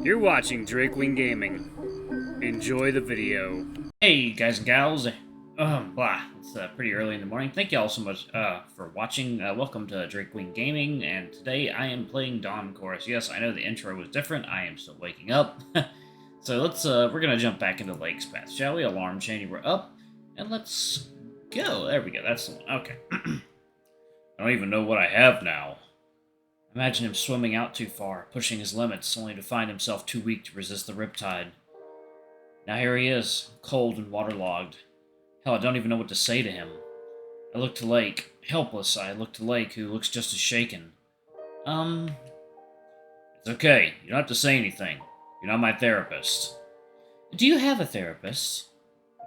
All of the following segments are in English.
You're watching Drakewing Gaming. Enjoy the video. Hey guys and gals, it's pretty early in the morning. Thank you all so much for watching. Welcome to Drakewing Gaming, and today I am playing Dawn Chorus. Yes, I know the intro was different. I am still waking up. So we're gonna jump back into Lake's Path, shall we? Alarm chain, we're up, and let's go. There we go, that's the one. Okay. I don't even know what I have now. Imagine him swimming out too far, pushing his limits, only to find himself too weak to resist the riptide. Now here he is, cold and waterlogged. Hell, I don't even know what to say to him. I look to Lake. Helpless, I look to Lake, who looks just as shaken. It's okay. You don't have to say anything. You're not my therapist. Do you have a therapist?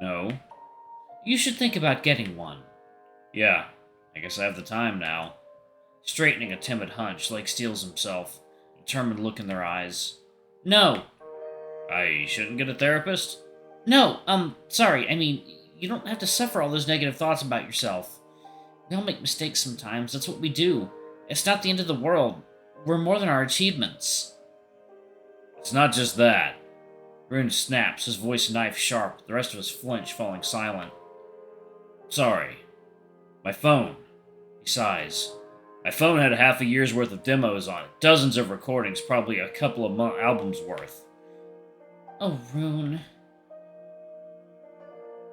No. You should think about getting one. Yeah, I guess I have the time now. Straightening a timid hunch, Lake steels himself, a determined look in their eyes. No! I shouldn't get a therapist? No, sorry, I mean, you don't have to suffer all those negative thoughts about yourself. We all make mistakes sometimes, that's what we do. It's not the end of the world. We're more than our achievements. It's not just that. Rune snaps, his voice knife sharp, the rest of us flinch, falling silent. Sorry. My phone. He sighs. My phone had half a year's worth of demos on it, dozens of recordings, probably a couple of albums worth. Oh, Rune.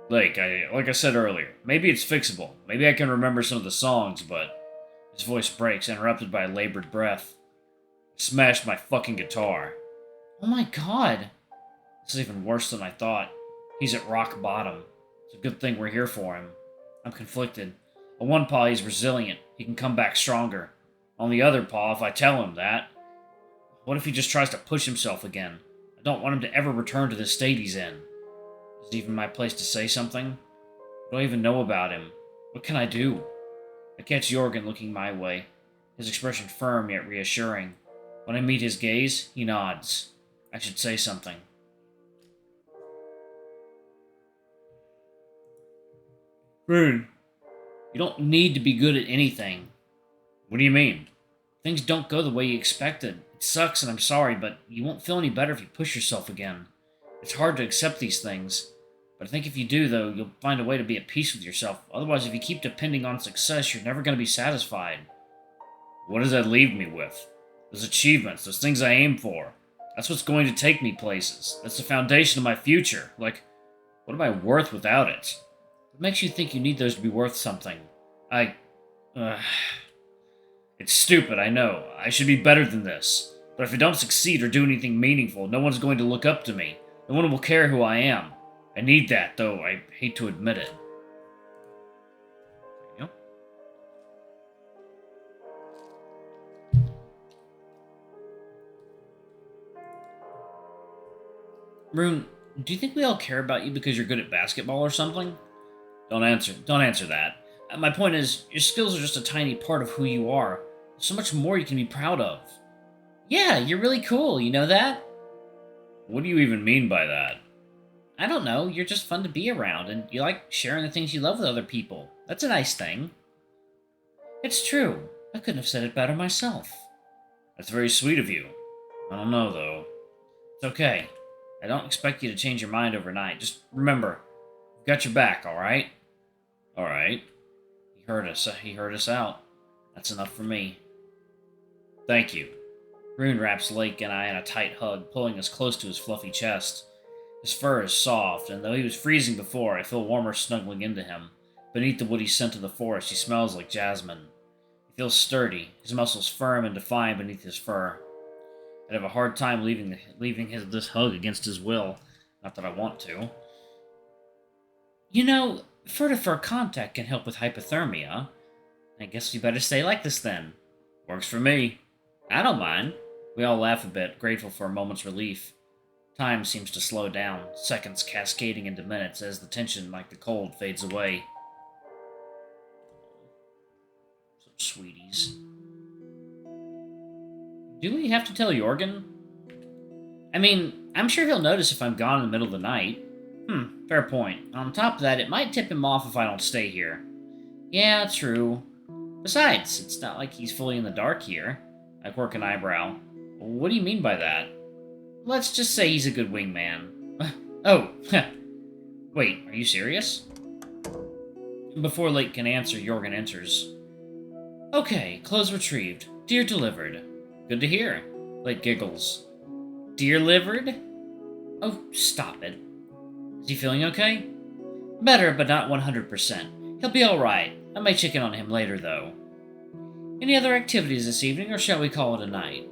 Like I said earlier, maybe it's fixable. Maybe I can remember some of the songs, but... His voice breaks, interrupted by a labored breath. I smashed my fucking guitar. Oh my god. This is even worse than I thought. He's at rock bottom. It's a good thing we're here for him. I'm conflicted. On one paw, he's resilient. He can come back stronger. On the other paw, if I tell him that... What if he just tries to push himself again? I don't want him to ever return to the state he's in. Is it even my place to say something? What do I even know about him? What can I do? I catch Jorgen looking my way, his expression firm yet reassuring. When I meet his gaze, he nods. I should say something. Rune, you don't need to be good at anything. What do you mean? Things don't go the way you expected. It sucks and I'm sorry, but you won't feel any better if you push yourself again. It's hard to accept these things. But I think if you do, though, you'll find a way to be at peace with yourself. Otherwise, if you keep depending on success, you're never going to be satisfied. What does that leave me with? Those achievements, those things I aim for. That's what's going to take me places. That's the foundation of my future. Like, what am I worth without it? What makes you think you need those to be worth something? It's stupid, I know. I should be better than this. But if I don't succeed or do anything meaningful, no one's going to look up to me. No one will care who I am. I need that, though I hate to admit it. There you go. Rune, do you think we all care about you because you're good at basketball or something? Don't answer that. My point is, your skills are just a tiny part of who you are. There's so much more you can be proud of. Yeah, you're really cool, you know that? What do you even mean by that? I don't know, you're just fun to be around, and you like sharing the things you love with other people. That's a nice thing. It's true. I couldn't have said it better myself. That's very sweet of you. I don't know, though. It's okay. I don't expect you to change your mind overnight. Just remember, we've got your back, alright? Alright. He heard us out. That's enough for me. Thank you. Rune wraps Lake and I in a tight hug, pulling us close to his fluffy chest. His fur is soft, and though he was freezing before, I feel warmer snuggling into him. Beneath the woody scent of the forest, he smells like jasmine. He feels sturdy, his muscles firm and defined beneath his fur. I'd have a hard time leaving this hug against his will. Not that I want to. You know, fur-to-fur contact can help with hypothermia. I guess you better stay like this then. Works for me. I don't mind. We all laugh a bit, grateful for a moment's relief. Time seems to slow down, seconds cascading into minutes as the tension, like the cold, fades away. Some sweeties. Do we have to tell Jorgen? I mean, I'm sure he'll notice if I'm gone in the middle of the night. Fair point. On top of that, it might tip him off if I don't stay here. Yeah, true. Besides, it's not like he's fully in the dark here. I quirk an eyebrow. What do you mean by that? Let's just say he's a good wingman. Oh, wait, are you serious? Before Lake can answer, Jorgen enters. Okay, clothes retrieved. Deer delivered. Good to hear. Lake giggles. Deer livered? Oh, stop it. Is he feeling okay? Better, but not 100%. He'll be alright. I may check in on him later, though. Any other activities this evening, or shall we call it a night?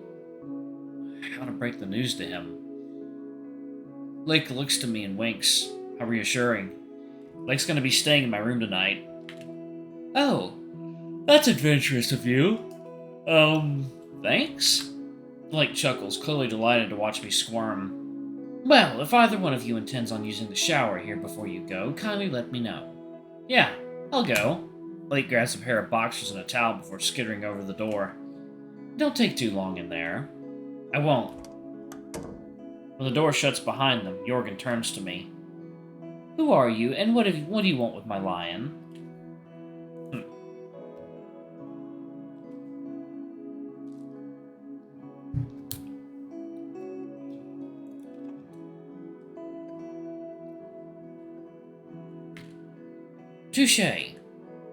How to break the news to him. Lake looks to me and winks. How reassuring. Lake's gonna be staying in my room tonight. Oh, that's adventurous of you. Thanks? Lake chuckles, clearly delighted to watch me squirm. Well, if either one of you intends on using the shower here before you go, kindly let me know. Yeah, I'll go. Lake grabs a pair of boxers and a towel before skittering over the door. Don't take too long in there. I won't. When the door shuts behind them, Jorgen turns to me. Who are you, and what do you want with my lion? Touché.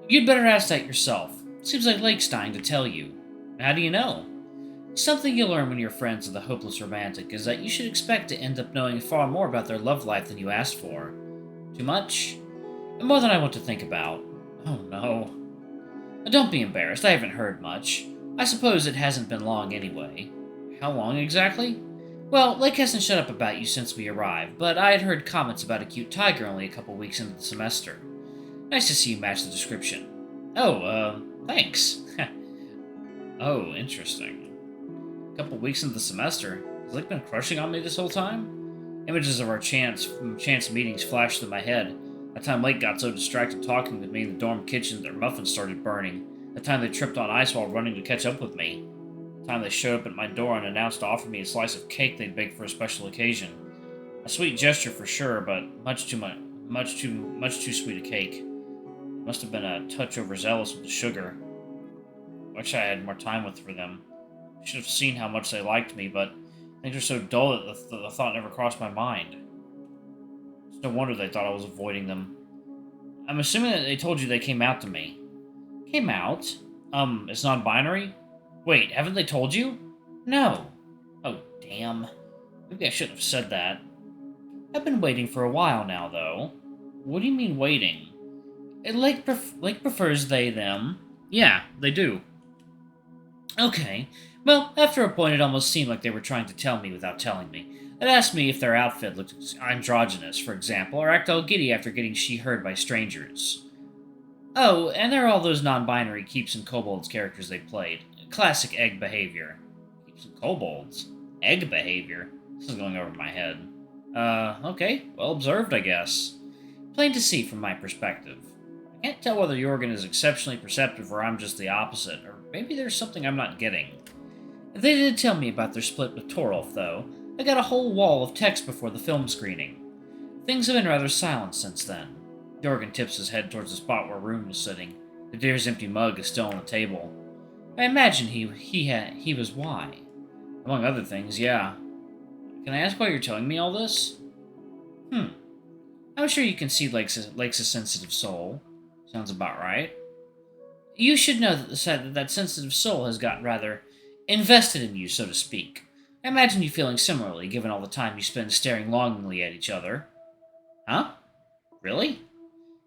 You'd better ask that yourself. Seems like Lake's dying to tell you. How do you know? Something you'll learn when you're friends with a hopeless romantic is that you should expect to end up knowing far more about their love life than you asked for. Too much? More than I want to think about. Oh no. Don't be embarrassed, I haven't heard much. I suppose it hasn't been long anyway. How long exactly? Well, Lake hasn't shut up about you since we arrived, but I had heard comments about a cute tiger only a couple weeks into the semester. Nice to see you match the description. Oh, thanks. Oh, interesting. A couple weeks into the semester. Has Lake been crushing on me this whole time? Images of our chance meetings flashed through my head. That time Lake got so distracted talking with me in the dorm kitchen that their muffins started burning. The time they tripped on ice while running to catch up with me. The time they showed up at my door unannounced to offer me a slice of cake they'd baked for a special occasion. A sweet gesture for sure, but much too sweet a cake. Must have been a touch overzealous with the sugar. Wish I had more time for them. I should have seen how much they liked me, but things are so dull that the thought never crossed my mind. It's no wonder they thought I was avoiding them. I'm assuming that they told you they came out to me. Came out? It's non-binary? Wait, haven't they told you? No. Oh, damn. Maybe I shouldn't have said that. I've been waiting for a while now, though. What do you mean waiting? Lake prefers they, them. Yeah, they do. Okay. Well, after a point it almost seemed like they were trying to tell me without telling me. They'd ask me if their outfit looked androgynous, for example, or act all giddy after getting she-heard by strangers. Oh, and there are all those non-binary Keeps and Kobolds characters they played. Classic egg behavior. Keeps and Kobolds? Egg behavior? This is going over my head. Okay. Well observed, I guess. Plain to see from my perspective. I can't tell whether Jorgen is exceptionally perceptive or I'm just the opposite, or maybe there's something I'm not getting. They did tell me about their split with Torolf, though. I got a whole wall of text before the film screening. Things have been rather silent since then. Jorgen tips his head towards the spot where Rune was sitting. The deer's empty mug is still on the table. I imagine he was why. Among other things, yeah. Can I ask why you're telling me all this? I'm sure you can see Lake's a sensitive soul. Sounds about right. You should know that that sensitive soul has got rather invested in you, so to speak. I imagine you feeling similarly, given all the time you spend staring longingly at each other. Huh? Really?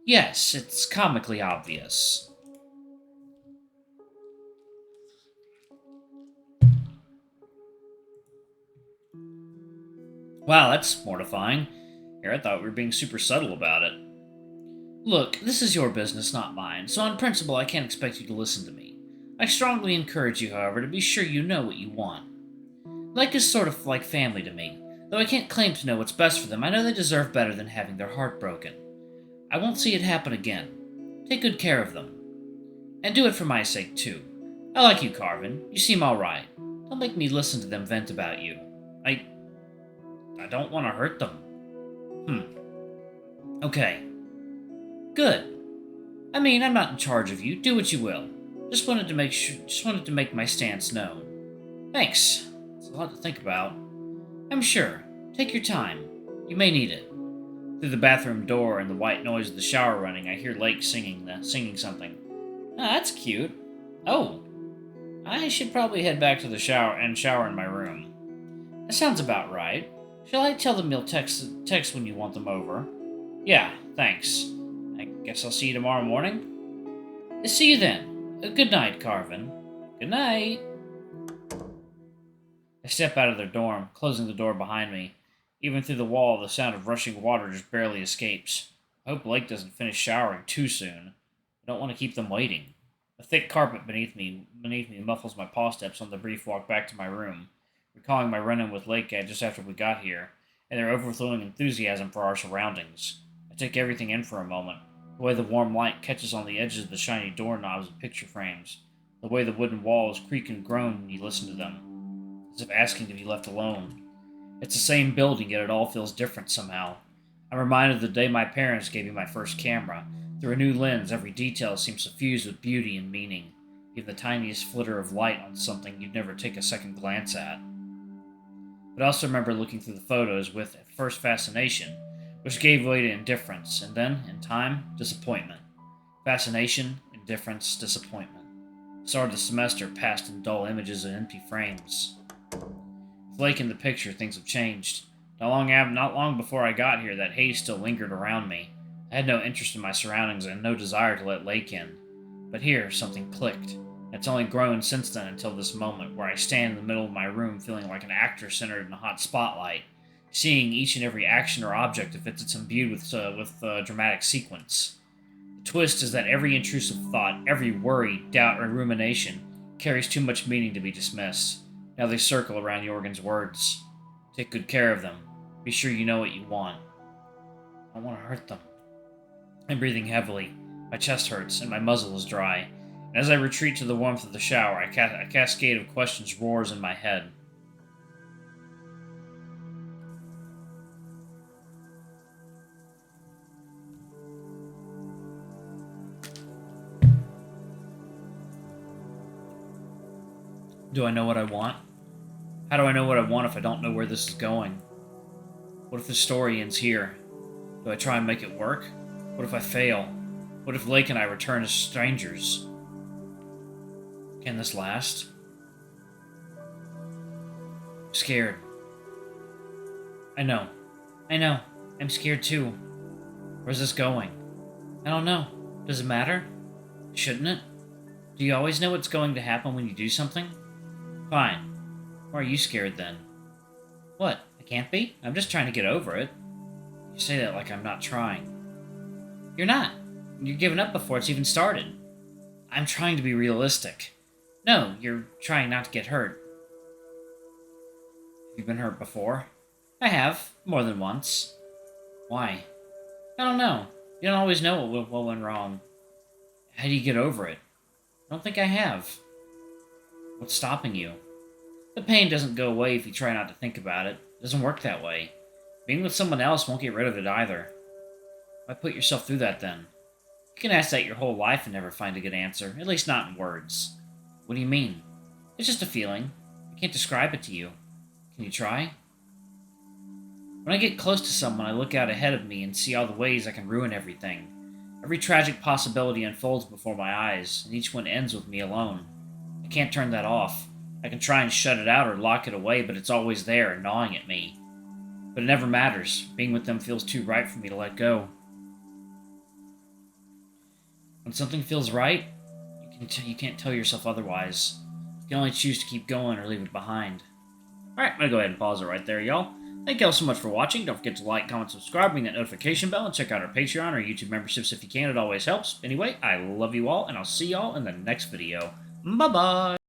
Yes, it's comically obvious. Wow, that's mortifying. Here, I thought we were being super subtle about it. Look, this is your business, not mine, so on principle I can't expect you to listen to me. I strongly encourage you, however, to be sure you know what you want. Lake is sort of like family to me. Though I can't claim to know what's best for them, I know they deserve better than having their heart broken. I won't see it happen again. Take good care of them. And do it for my sake, too. I like you, Carvine. You seem alright. Don't make me listen to them vent about you. I don't want to hurt them. Okay. Good. I mean, I'm not in charge of you. Do what you will. Just wanted to make my stance known. Thanks. It's a lot to think about. I'm sure. Take your time. You may need it. Through the bathroom door and the white noise of the shower running, I hear Lake singing something. Ah, that's cute. Oh, I should probably head back to the shower in my room. That sounds about right. Shall I tell them you'll text when you want them over? Yeah, thanks. I guess I'll see you tomorrow morning. See you then. Good night, Carvine. Good night. I step out of their dorm, closing the door behind me. Even through the wall, the sound of rushing water just barely escapes. I hope Blake doesn't finish showering too soon. I don't want to keep them waiting. A thick carpet beneath me muffles my paw steps on the brief walk back to my room, recalling my run-in with Lake just after we got here, and their overflowing enthusiasm for our surroundings. I take everything in for a moment. The way the warm light catches on the edges of the shiny doorknobs and picture frames. The way the wooden walls creak and groan when you listen to them. As if asking to be left alone. It's the same building, yet it all feels different somehow. I'm reminded of the day my parents gave me my first camera. Through a new lens, every detail seems suffused with beauty and meaning. Even the tiniest flitter of light on something you'd never take a second glance at. But I also remember looking through the photos with, at first, fascination, which gave way to indifference, and then, in time, disappointment. Fascination, indifference, disappointment. The start of the semester passed in dull images and empty frames. With Lake in the picture, things have changed. Not long before I got here, that haze still lingered around me. I had no interest in my surroundings and no desire to let Lake in. But here, something clicked. And it's only grown since then until this moment, where I stand in the middle of my room feeling like an actor centered in a hot spotlight, seeing each and every action or object if it's imbued with dramatic sequence. The twist is that every intrusive thought, every worry, doubt, or rumination carries too much meaning to be dismissed. Now they circle around Jorgen's words. Take good care of them. Be sure you know what you want. I don't want to hurt them. I'm breathing heavily. My chest hurts, and my muzzle is dry. And as I retreat to the warmth of the shower, a cascade of questions roars in my head. Do I know what I want? How do I know what I want if I don't know where this is going? What if the story ends here? Do I try and make it work? What if I fail? What if Lake and I return as strangers? Can this last? I'm scared. I know. I'm scared too. Where's this going? I don't know. Does it matter? Shouldn't it? Do you always know what's going to happen when you do something? Fine. Why are you scared then? What? I can't be? I'm just trying to get over it. You say that like I'm not trying. You're not. You're giving up before it's even started. I'm trying to be realistic. No, you're trying not to get hurt. Have you been hurt before? I have, more than once. Why? I don't know. You don't always know what went wrong. How do you get over it? I don't think I have. What's stopping you? The pain doesn't go away if you try not to think about it. It doesn't work that way. Being with someone else won't get rid of it either. Why put yourself through that then? You can ask that your whole life and never find a good answer, at least not in words. What do you mean? It's just a feeling. I can't describe it to you. Can you try? When I get close to someone, I look out ahead of me and see all the ways I can ruin everything. Every tragic possibility unfolds before my eyes, and each one ends with me alone. I can't turn that off. I can try and shut it out or lock it away, but it's always there, gnawing at me. But it never matters. Being with them feels too right for me to let go. When something feels right, you can't tell yourself otherwise. You can only choose to keep going or leave it behind. Alright, I'm going to go ahead and pause it right there, y'all. Thank you all so much for watching. Don't forget to like, comment, subscribe, ring that notification bell, and check out our Patreon or YouTube memberships if you can. It always helps. Anyway, I love you all, and I'll see y'all in the next video. Bye-bye!